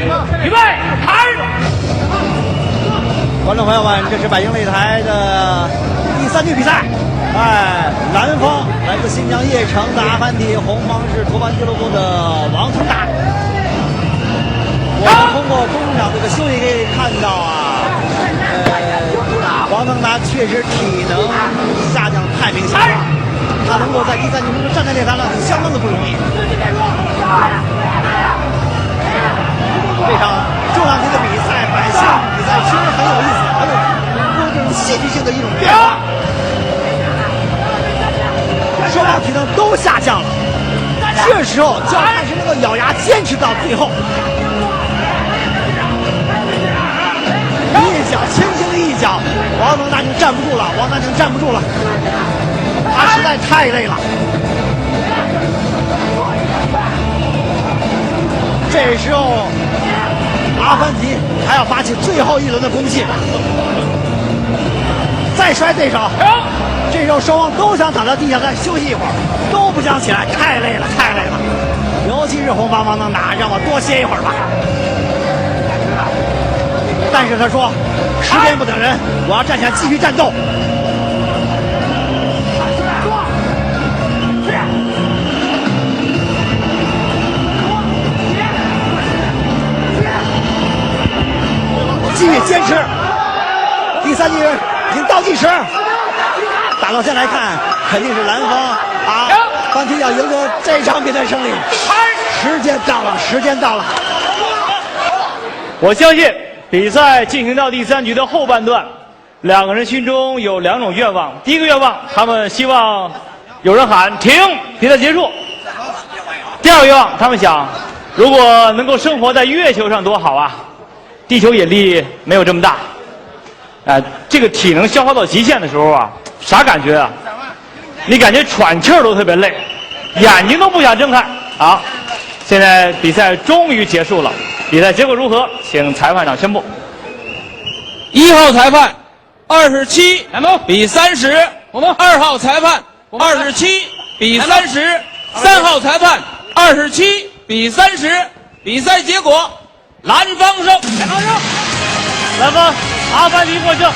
预备，开始！观众朋友们，这是百英擂台的第3局比赛。蓝方来自新疆叶城的阿凡提，红方是托班俱乐部的王腾达。我们通过中场这个休息可以看到王腾达确实体能下降太明显了，他能够在第3局中站在擂台上相当的不容易。这场重量级的比赛，百姓比赛确实很有意思，很有这种戏剧性的一种变化。双方体能都下降了，这时候就要看谁能够咬牙坚持到最后。一脚轻轻的一脚，王腾达就站不住了，王南成站不住了，他实在太累了。这时候阿凡提还要发起最后一轮的攻击，再摔对手。这时候双方都想躺到地下再休息一会儿，都不想起来，太累了，太累了。尤其是红方王腾达，让我多歇一会儿吧。但是他说，时间不等人，我要站起来继续战斗。继续坚持，第3局已经倒计时，打到现在来看，肯定是蓝方阿凡提要赢得这场比赛胜利。时间到了，时间到了。我相信比赛进行到第3局的后半段，两个人心中有2种愿望。第一个愿望，他们希望有人喊停，比赛结束。第二个愿望，他们想，如果能够生活在月球上多好啊！地球引力没有这么大，这个体能消耗到极限的时候啊，啥感觉啊？你感觉喘气儿都特别累，眼睛都不想睁开。好，现在比赛终于结束了，比赛结果如何？请裁判长宣布。1号裁判27比30，2号裁判27比30，3号裁判27比30，比赛结果。蓝方胜，蓝方阿凡提获胜。